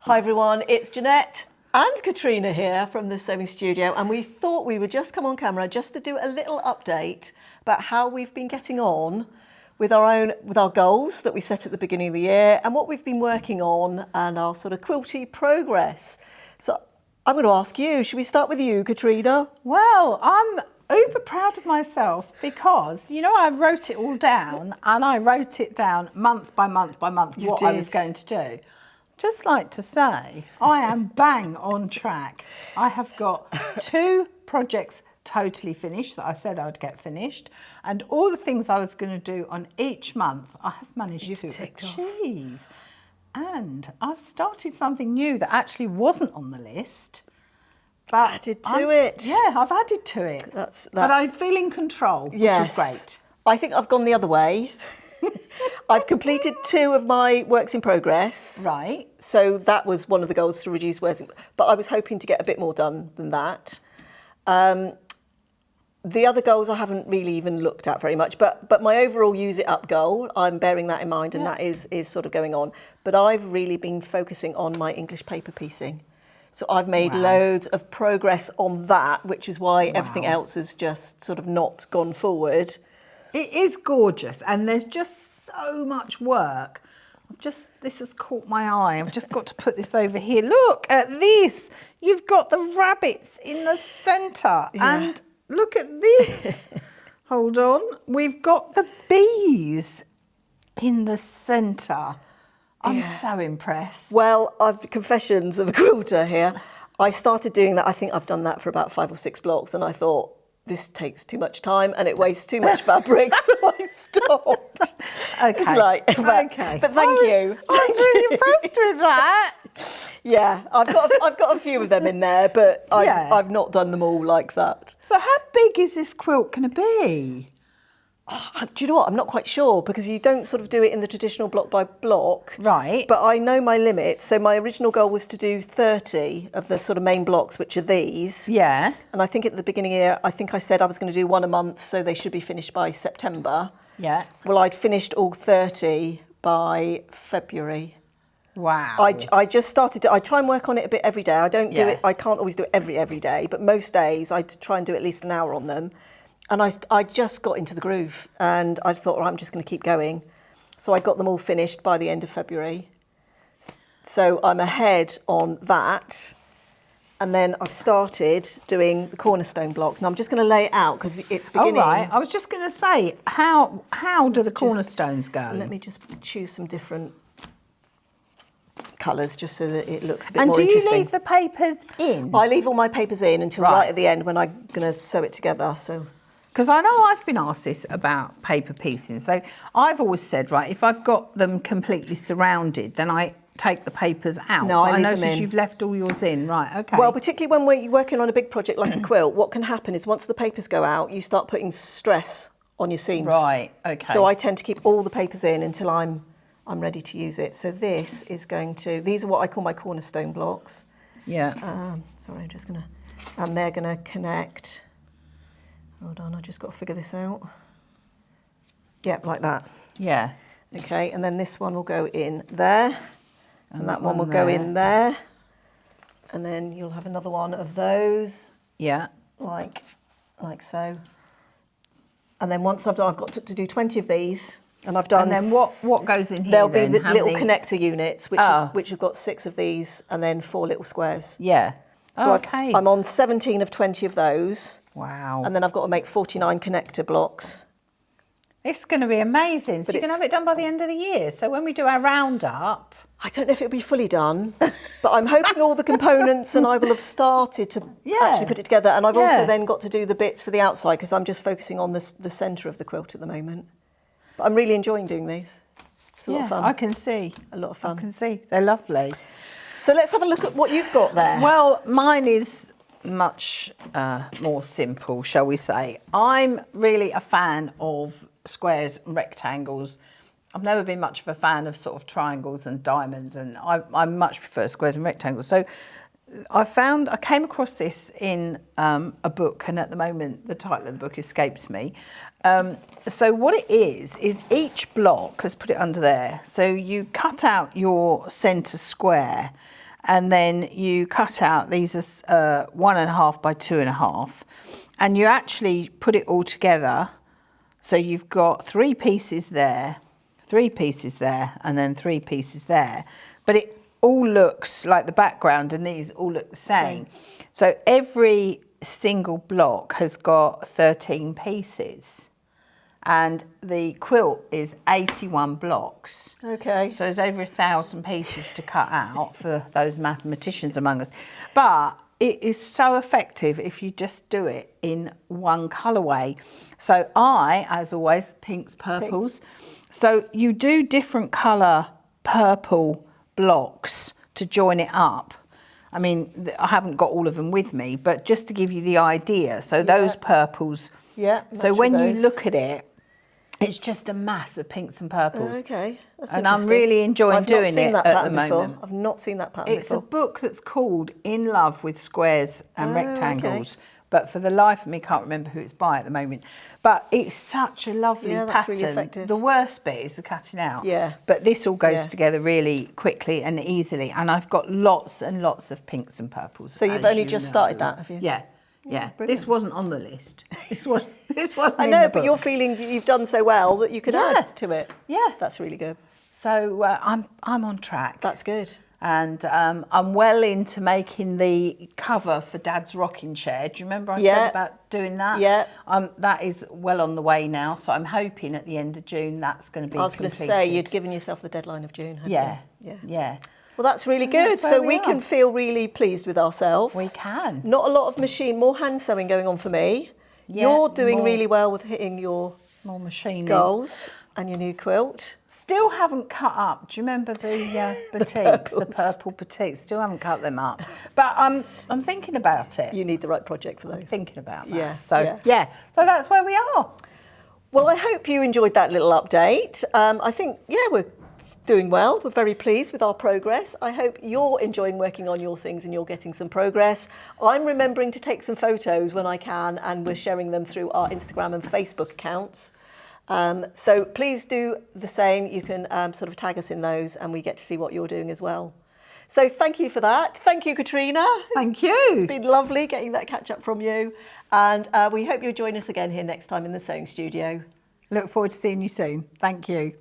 Hi everyone, it's Jeanette and Katrina here from the sewing studio, and we thought we would just come on camera just to do a little update about how we've been getting on with our goals that we set at the beginning of the year and what we've been working on and our sort of quilty progress. So I'm going to ask you, should we start with you, Katrina? Well, I'm uber proud of myself because, you know, I wrote it all down and I wrote it down month by month by month what I was going to do. Just like to say, I am bang on track. I have got 2 projects totally finished that I said I'd get finished, and all the things I was going to do on each month, I have managed to achieve. And I've started something new that actually wasn't on the list. But added to it. Yeah, I've added to it. But I feel in control, which is great. I think I've gone the other way. I've completed 2 of my works in progress. Right. So that was one of the goals, to reduce works in, but I was hoping to get a bit more done than that. The other goals I haven't really even looked at very much, but my overall use it up goal, I'm bearing that in mind, and that is sort of going on. But I've really been focusing on my English paper piecing. So I've made loads of progress on that, which is why everything else has just sort of not gone forward. It is gorgeous, and there's just so much work. This has caught my eye. I've just got to put this over here. Look at this. You've got the rabbits in the centre, and look at this. Hold on. We've got the bees in the centre. I'm so impressed. Well, confessions of a quilter here. I started doing that. I think I've done that for about 5 or 6 blocks, and I thought, this takes too much time and it wastes too much fabric, so I stopped. Okay. It's like, but thank you. I was really impressed with that. Yeah, I've got a few of them in there, but I've not done them all like that. So how big is this quilt going to be? Do you know what? I'm not quite sure, because you don't sort of do it in the traditional block by block. Right. But I know my limits. So my original goal was to do 30 of the sort of main blocks, which are these. Yeah. And I think at the beginning of the year, I think I said I was going to do 1 a month, so they should be finished by September. Yeah. Well, I'd finished all 30 by February. Wow. I just started to, I try and work on it a bit every day. I don't do it, I can't always do it every day, but most days I try and do at least an hour on them. And I just got into the groove, and I thought, well, I'm just going to keep going. So I got them all finished by the end of February. So I'm ahead on that. And then I've started doing the cornerstone blocks. Now I'm just going to lay it out because it's beginning. All right. I was just going to say, how do the cornerstones go? Let me just choose some different colours just so that it looks a bit more interesting. interesting. And do you leave the papers in? I leave all my papers in until right at the end when I'm going to sew it together. So. Because I know I've been asked this about paper piecing. So I've always said, right, if I've got them completely surrounded, then I take the papers out. No, I leave them in. noticed you've left all yours in. Right, okay. Well, particularly when we're working on a big project like a quilt, what can happen is once the papers go out, you start putting stress on your seams. Right, okay. So I tend to keep all the papers in until I'm ready to use it. So this is these are what I call my cornerstone blocks. Yeah. Sorry, I'm just going to, and they're going to connect. Hold on, I just got to figure this out. Yep, like that. Yeah. Okay, and then this one will go in there, and that one will go in there, and then you'll have another one of those. Yeah. Like so. And then once I've got to do 20 of these, and I've done. And then what goes in here? There'll be the little connector units, which have got 6 of these, and then 4 little squares. Yeah. So I'm on 17 of 20 of those. Wow. And then I've got to make 49 connector blocks. It's going to be amazing. So you can have it done by the end of the year. So when we do our roundup... I don't know if it'll be fully done, but I'm hoping all the components and I will have started to actually put it together. And I've also then got to do the bits for the outside because I'm just focusing on the centre of the quilt at the moment. But I'm really enjoying doing these. It's a lot of fun. I can see. A lot of fun. I can see. They're lovely. So let's have a look at what you've got there. Well, mine is much more simple, shall we say. I'm really a fan of squares and rectangles. I've never been much of a fan of sort of triangles and diamonds, and I much prefer squares and rectangles. So I came across this in a book, and at the moment the title of the book escapes me. So what it is each block, let's put it under there. So you cut out your centre square, and then you cut out, these are 1.5 by 2.5, and you actually put it all together. So you've got 3 pieces there, 3 pieces there, and then 3 pieces there. But it all looks like the background, and these all look the same. So every single block has got 13 pieces. And the quilt is 81 blocks. Okay. So there's over 1,000 pieces to cut out for those mathematicians among us. But it is so effective if you just do it in one colourway. So I, as always, pinks, purples. So you do different colour purple blocks to join it up. I mean, I haven't got all of them with me, but just to give you the idea. So those purples. Yeah. So when you look at it, it's just a mass of pinks and purples. Okay, that's and I'm really enjoying doing it at the moment. Before. I've not seen that pattern It's before. a book that's called In Love with Squares and Rectangles, but for the life of me, can't remember who it's by at the moment. But it's such a lovely pattern. That's really effective. The worst bit is the cutting out. Yeah. But this all goes together really quickly and easily, and I've got lots and lots of pinks and purples. So you've only just started that, have you? Yeah. Yeah, brilliant. This wasn't on the list. This wasn't. I know, but you're feeling you've done so well that you could add to it. Yeah, that's really good. So I'm on track. That's good. And I'm well into making the cover for Dad's rocking chair. Do you remember I said about doing that? Yeah. That is well on the way now. So I'm hoping at the end of June that's going to be. I was going to say you'd given yourself the deadline of June. Hadn't you? Yeah. Well, that's really good. So we can feel really pleased with ourselves. We can. Not a lot of machine, more hand sewing going on for me. Yeah, you're doing really well with hitting your more machine goals and your new quilt. Still haven't cut up. Do you remember the batiks, the purple batiks? Still haven't cut them up. But I'm thinking about it. You need the right project for those. I'm thinking about that. Yeah. So that's where we are. Well, I hope you enjoyed that little update. I think, we're doing well. We're very pleased with our progress. I hope you're enjoying working on your things and you're getting some progress. I'm remembering to take some photos when I can, and we're sharing them through our Instagram and Facebook accounts. So please do the same. You can sort of tag us in those and we get to see what you're doing as well. So thank you for that. Thank you, Katrina. Thank you. It's been lovely getting that catch up from you. And we hope you'll join us again here next time in the sewing studio. Look forward to seeing you soon. Thank you.